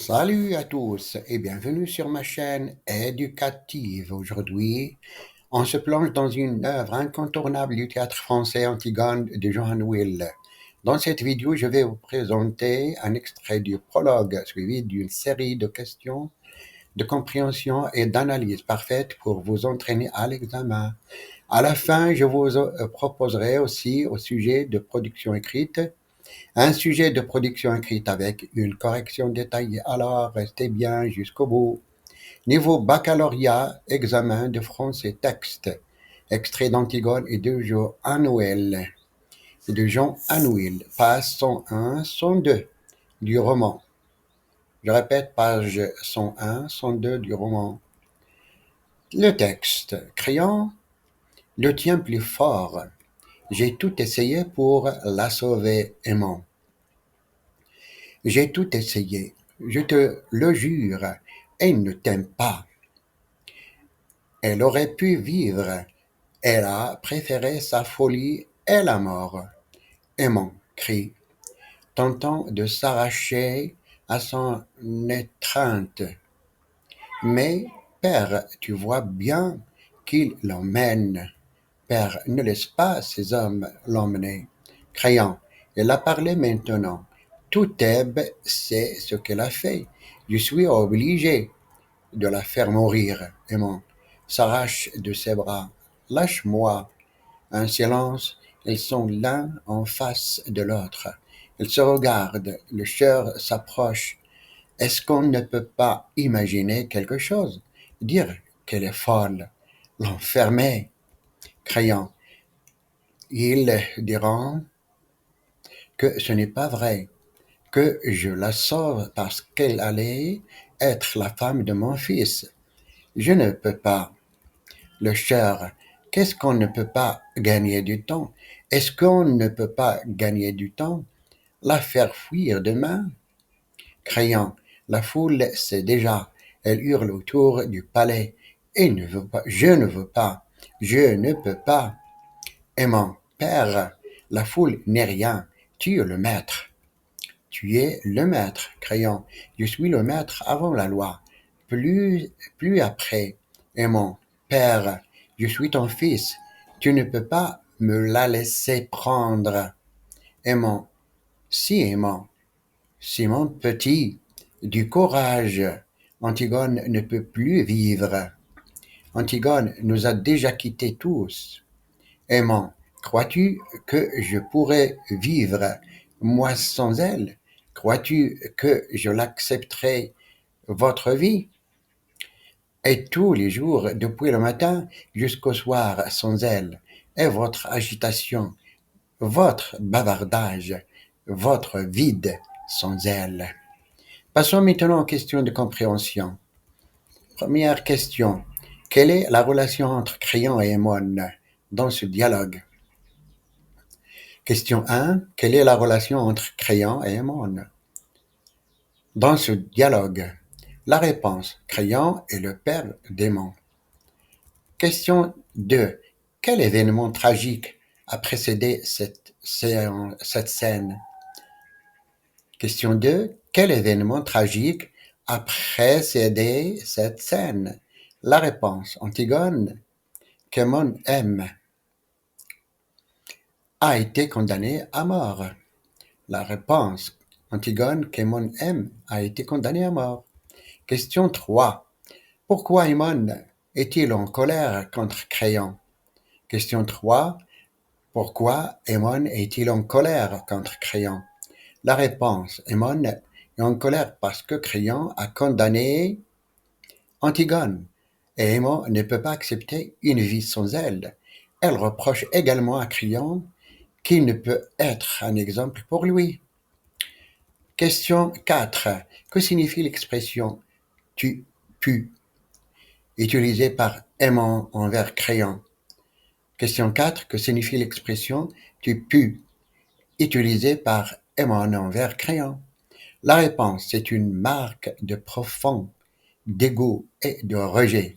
Salut à tous et bienvenue sur ma chaîne éducative. Aujourd'hui, on se plonge dans une œuvre incontournable du théâtre français Antigone de Johan Will. Dans cette vidéo, je vais vous présenter un extrait du prologue suivi d'une série de questions de compréhension et d'analyse parfaite pour vous entraîner à l'examen. À la fin, je vous proposerai aussi au sujet de production écrite un sujet de production écrite avec une correction détaillée, alors restez bien jusqu'au bout. Niveau baccalauréat, examen de français texte, extrait d'Antigone et de Jean Anouilh, page 101, 102 du roman. Je répète, page 101, 102 du roman. Le texte, crayon, le tien plus fort. J'ai tout essayé pour la sauver aimant. J'ai tout essayé, je te le jure, elle ne t'aime pas. Elle aurait pu vivre, elle a préféré sa folie et la mort. Aimant crie, tentant de s'arracher à son étreinte. Mais, père, tu vois bien qu'il l'emmène. Père, ne laisse pas ces hommes l'emmener. Criant, elle a parlé maintenant. Tout Thèbes sait ce qu'elle a fait. Je suis obligé de la faire mourir. Aimant s'arrache de ses bras. Lâche-moi. Un silence. Ils sont l'un en face de l'autre. Ils se regardent. Le cœur s'approche. Est-ce qu'on ne peut pas imaginer quelque chose? Dire qu'elle est folle. L'enfermer. Criant. Ils diront que ce n'est pas vrai, que je la sauve parce qu'elle allait être la femme de mon fils. Je ne peux pas. Le cher, qu'est-ce qu'on ne peut pas gagner du temps? Est-ce qu'on ne peut pas gagner du temps? La faire fuir demain? Criant, la foule sait déjà. Elle hurle autour du palais. Et ne veut pas, je ne veux pas, je ne peux pas. Aimant, père, la foule n'est rien. Tu es le maître. Tu es le maître, criant. Je suis le maître avant la loi. Plus après. Aimant, père, je suis ton fils. Tu ne peux pas me la laisser prendre. Aimant, si aimant, si mon petit, du courage. Antigone ne peut plus vivre. Antigone nous a déjà quittés tous. Aimant, crois-tu que je pourrais vivre, moi sans elle? Crois-tu que je l'accepterai, votre vie? Et tous les jours, depuis le matin jusqu'au soir, sans elle, et votre agitation, votre bavardage, votre vide sans elle. Passons maintenant aux questions de compréhension. Première question. Quelle est la relation entre Créon et Aimone dans ce dialogue? Question 1. Quelle est la relation entre Créon et Aimone dans ce dialogue? La réponse. Créon est le père d'Aimon. Question 2. Quel événement tragique a précédé cette scène? Question 2. Quel événement tragique a précédé cette scène? La réponse. Antigone, qu'Aimon aime, a été condamnée à mort. La réponse. Antigone, qu'Aimon aime, a été condamnée à mort. Question 3. Pourquoi Aimon est-il en colère contre Créon? Question 3. Pourquoi Aimon est-il en colère contre Créon? La réponse. Aimon est en colère parce que Créon a condamné Antigone. Et Aimon ne peut pas accepter une vie sans elle. Elle reproche également à Créon qu'il ne peut être un exemple pour lui. Question 4. Que signifie l'expression tu pues utilisée par Aimon envers Créon? Question 4. Que signifie l'expression tu pues utilisée par Aimon envers Créon? La réponse, c'est une marque de profond dégoût et de rejet.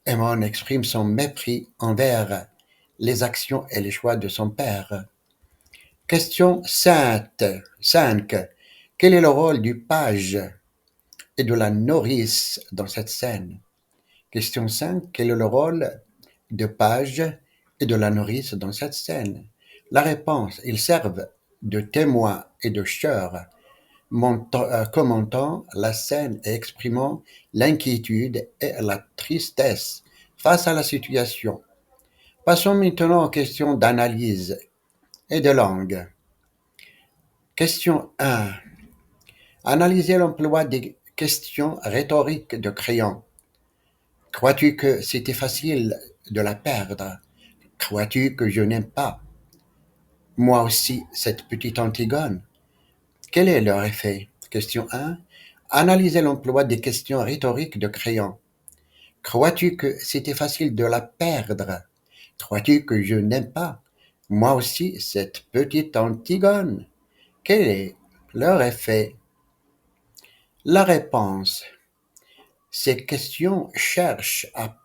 Aimon exprime son mépris envers les actions et les choix de son père. Question 5. Quel est le rôle du page et de la nourrice dans cette scène? Question 5. Quel est le rôle de Page et de la nourrice dans cette scène? La réponse. Ils servent de témoins et de chœurs, commentant la scène et exprimant l'inquiétude et la tristesse face à la situation. Passons maintenant aux questions d'analyse et de langue. Question 1. Analysez l'emploi des questions rhétoriques de Créon. Crois-tu que c'était facile de la perdre? Crois-tu que je n'aime pas, moi aussi, cette petite Antigone? Quel est leur effet? Question 1. Analysez l'emploi des questions rhétoriques de Créon. Crois-tu que c'était facile de la perdre? Crois-tu que je n'aime pas, moi aussi, cette petite Antigone? Quel est leur effet? La réponse. Ces questions cherchent à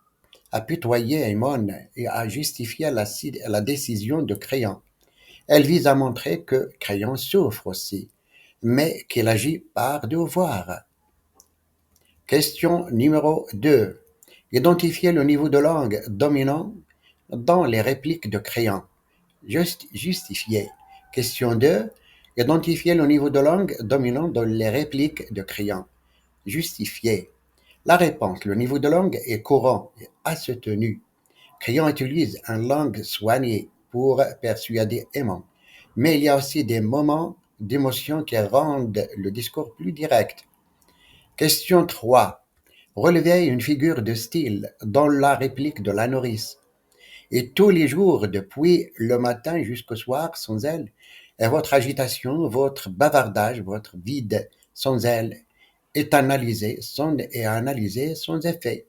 apitoyer Aymon et à justifier la décision de Créon. Elles visent à montrer que Créon souffre aussi, mais qu'il agit par devoir. Question numéro 2. Identifier le niveau de langue dominant dans les répliques de Créon. Justifier. Question 2. Identifier le niveau de langue dominant dans les répliques de Créon. Justifier. La réponse. Le niveau de langue est courant et assez tenu. Créon utilise une langue soignée pour persuader Aymon, mais il y a aussi des moments d'émotion qui rendent le discours plus direct. Question 3. Relevez une figure de style dans la réplique de la nourrice. Et tous les jours, depuis le matin jusqu'au soir, sans elle, et votre agitation, votre bavardage, votre vide sans elle, est analysé sans effet.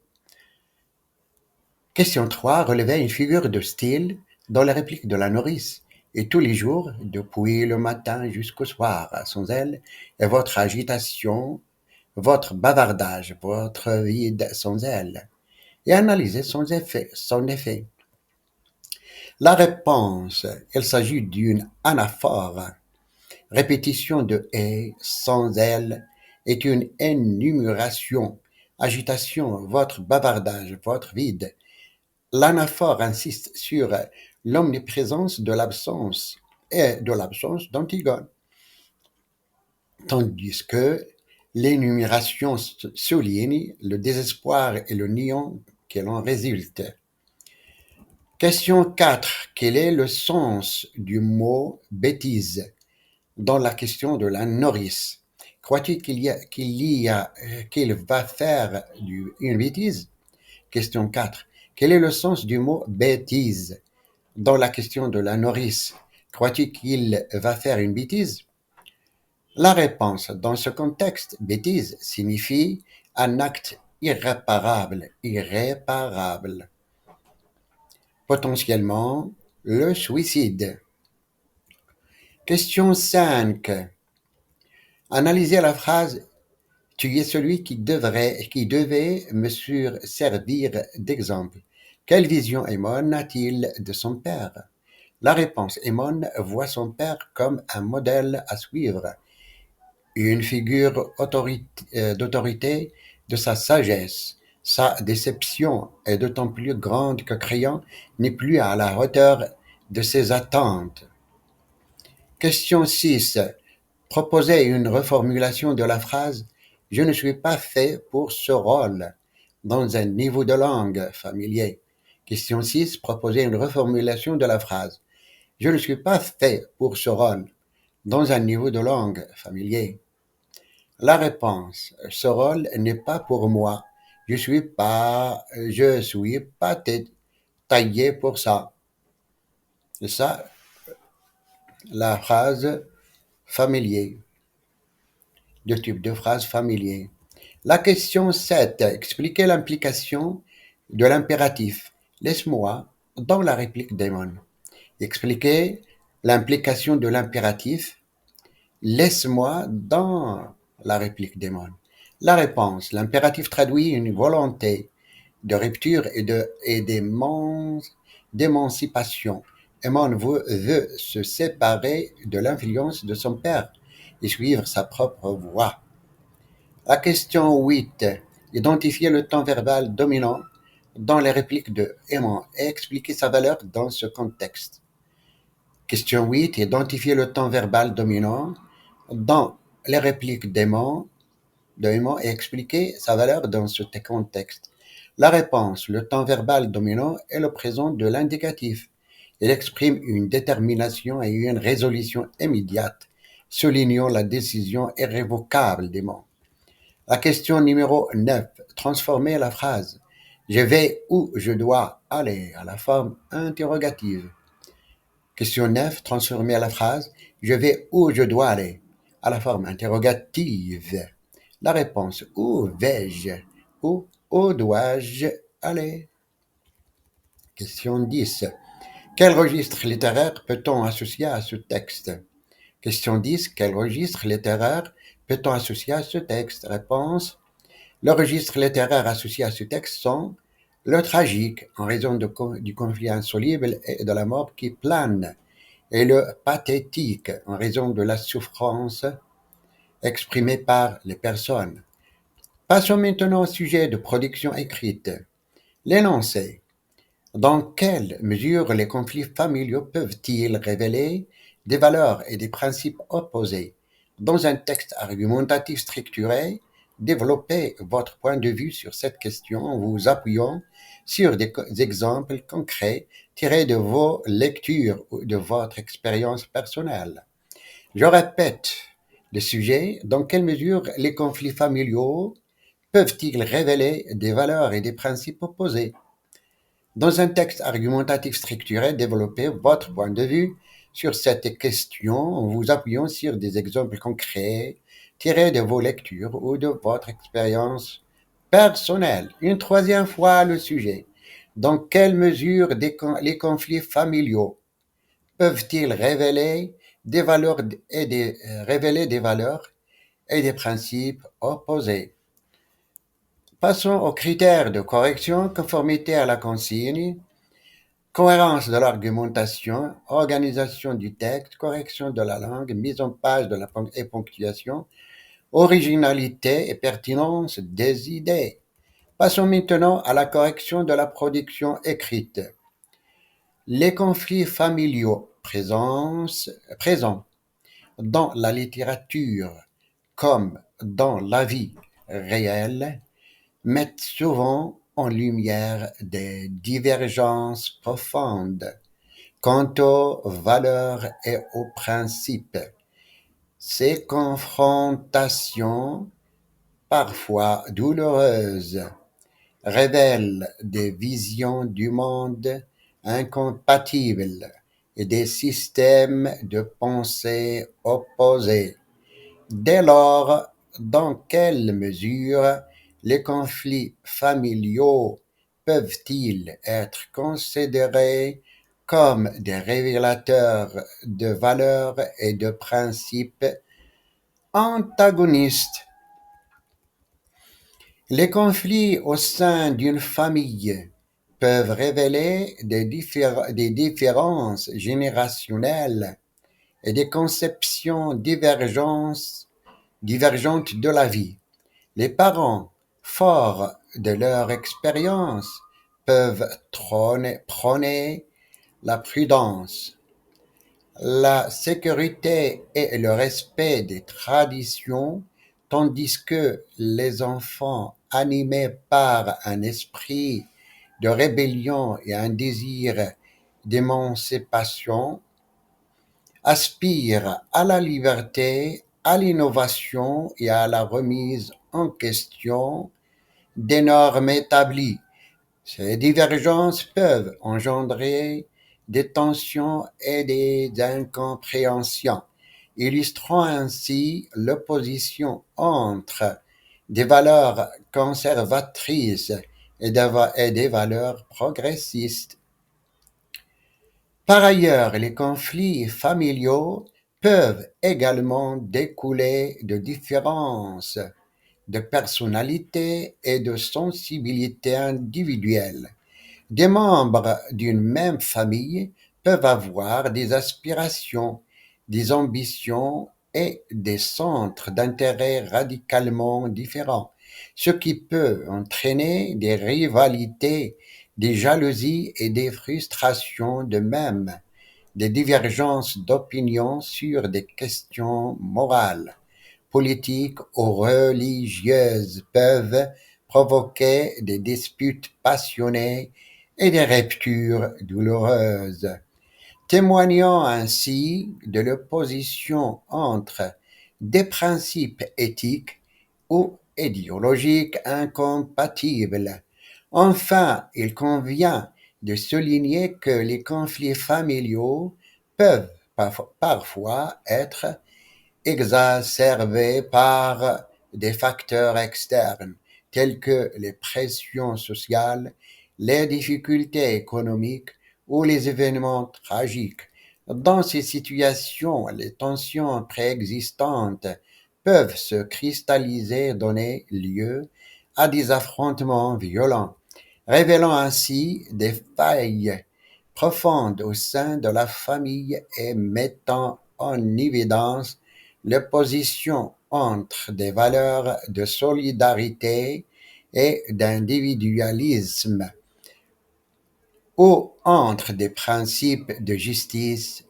Question 3. Relevez une figure de style dans la réplique de la nourrice. Et tous les jours, depuis le matin jusqu'au soir, sans elle, et votre agitation, votre bavardage, votre vide sans elle, et analysez son effet. La réponse, il s'agit d'une anaphore. Répétition de et, sans elle, est une énumération. Agitation, votre bavardage, votre vide. L'anaphore insiste sur l'omniprésence de l'absence et de l'absence d'Antigone, tandis que l'énumération souligne le désespoir et le néant qui en résulte. Question 4. Quel est le sens du mot bêtise dans la question de la nourrice? Crois-tu qu'il va faire une bêtise? Question 4. Quel est le sens du mot bêtise dans la question de la nourrice? Crois-tu qu'il va faire une bêtise? La réponse. Dans ce contexte, bêtise signifie un acte irréparable. Potentiellement, le suicide. Question 5. Analysez la phrase « Tu es celui qui devait me servir d'exemple ». Quelle vision Aymon a-t-il de son père? La réponse. Aymon voit son père comme un modèle à suivre, une figure d'autorité de sa sagesse. Sa déception est d'autant plus grande que Créon n'est plus à la hauteur de ses attentes. Question 6. Proposez une reformulation de la phrase « Je ne suis pas fait pour ce rôle » dans un niveau de langue familier. Question 6. Proposez une reformulation de la phrase « Je ne suis pas fait pour ce rôle » dans un niveau de langue familier. La réponse. Ce rôle n'est pas pour moi. Je suis pas taillé pour ça. C'est ça, la phrase familier. Deux types de phrases familiers. La question 7. Expliquez l'implication de l'impératif. Laisse-moi dans la réplique d'Aymon. Expliquez l'implication de l'impératif. Laisse-moi dans la réplique d'Aymon. La réponse. L'impératif traduit une volonté de rupture et d'émancipation. Aymon veut se séparer de l'influence de son père et suivre sa propre voie. La question 8. Identifier le temps verbal dominant dans les répliques de Aimant et expliquer sa valeur dans ce contexte. Question 8. Identifier le temps verbal dominant dans les répliques de Aimant et expliquer sa valeur dans ce contexte. La réponse. Le temps verbal dominant est le présent de l'indicatif. Il exprime une détermination et une résolution immédiate, soulignant la décision irrévocable d'Aimant. La question numéro 9. Transformer la phrase Je vais où je dois aller à la forme interrogative. Question 9. Transformer la phrase Je vais où je dois aller à la forme interrogative. La réponse Où vais-je Où dois-je aller? Question 10. Quel registre littéraire peut-on associer à ce texte? Question 10. Quel registre littéraire peut-on associer à ce texte? Réponse Le registre littéraire associé à ce texte sont le tragique, en raison du conflit insoluble et de la mort qui plane, et le pathétique, en raison de la souffrance exprimée par les personnes. Passons maintenant au sujet de production écrite. L'énoncé. Dans quelle mesure les conflits familiaux peuvent-ils révéler des valeurs et des principes opposés? Dans un texte argumentatif structuré, développez votre point de vue sur cette question en vous appuyant sur des exemples concrets tirés de vos lectures ou de votre expérience personnelle. Je répète le sujet. Dans quelle mesure les conflits familiaux peuvent-ils révéler des valeurs et des principes opposés? Dans un texte argumentatif structuré, développez votre point de vue sur cette question en vous appuyant sur des exemples concrets tirés de vos lectures ou de votre expérience personnelle. Une troisième fois le sujet. Dans quelle mesure les conflits familiaux peuvent-ils révéler des valeurs et des principes opposés? Passons aux critères de correction: conformité à la consigne, cohérence de l'argumentation, organisation du texte, correction de la langue, mise en page et ponctuation, originalité et pertinence des idées. Passons maintenant à la correction de la production écrite. Les conflits familiaux présents dans la littérature comme dans la vie réelle mettent souvent en lumière des divergences profondes quant aux valeurs et aux principes. Ces confrontations, parfois douloureuses, révèlent des visions du monde incompatibles et des systèmes de pensée opposés. Dès lors, dans quelle mesure les conflits familiaux peuvent-ils être considérés comme des révélateurs de valeurs et de principes antagonistes? Les conflits au sein d'une famille peuvent révéler des différences générationnelles et des conceptions divergentes de la vie. Les parents, forts de leur expérience, peuvent prôner la prudence, la sécurité et le respect des traditions, tandis que les enfants, animés par un esprit de rébellion et un désir d'émancipation, aspirent à la liberté, à l'innovation et à la remise en question des normes établies. Ces divergences peuvent engendrer des tensions et des incompréhensions, illustrant ainsi l'opposition entre des valeurs conservatrices et des valeurs progressistes. Par ailleurs, les conflits familiaux peuvent également découler de différences de personnalité et de sensibilité individuelle. Des membres d'une même famille peuvent avoir des aspirations, des ambitions et des centres d'intérêt radicalement différents, ce qui peut entraîner des rivalités, des jalousies et des frustrations, de même des divergences d'opinion sur des questions morales, politiques ou religieuses peuvent provoquer des disputes passionnées et des ruptures douloureuses, témoignant ainsi de l'opposition entre des principes éthiques ou idéologiques incompatibles. Enfin, il convient de souligner que les conflits familiaux peuvent parfois être exacerbée par des facteurs externes tels que les pressions sociales, les difficultés économiques ou les événements tragiques. Dans ces situations, les tensions préexistantes peuvent se cristalliser et donner lieu à des affrontements violents, révélant ainsi des failles profondes au sein de la famille et mettant en évidence l'opposition entre des valeurs de solidarité et d'individualisme, ou entre des principes de justice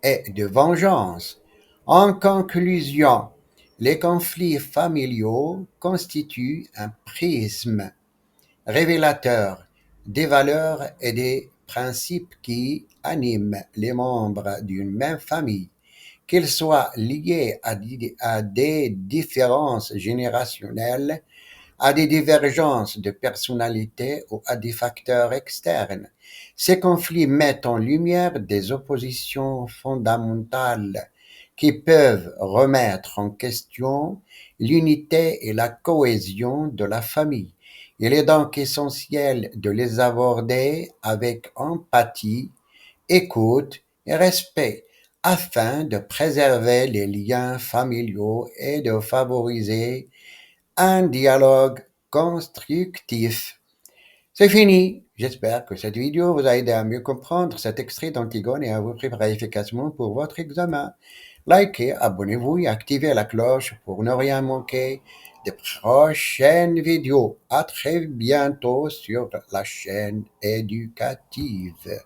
et de vengeance. En conclusion, les conflits familiaux constituent un prisme révélateur des valeurs et des principes qui animent les membres d'une même famille, qu'ils soient liés à des différences générationnelles, à des divergences de personnalité ou à des facteurs externes. Ces conflits mettent en lumière des oppositions fondamentales qui peuvent remettre en question l'unité et la cohésion de la famille. Il est donc essentiel de les aborder avec empathie, écoute et respect afin de préserver les liens familiaux et de favoriser un dialogue constructif. C'est fini. J'espère que cette vidéo vous a aidé à mieux comprendre cet extrait d'Antigone et à vous préparer efficacement pour votre examen. Likez, abonnez-vous et activez la cloche pour ne rien manquer des prochaines vidéos. À très bientôt sur la chaîne éducative.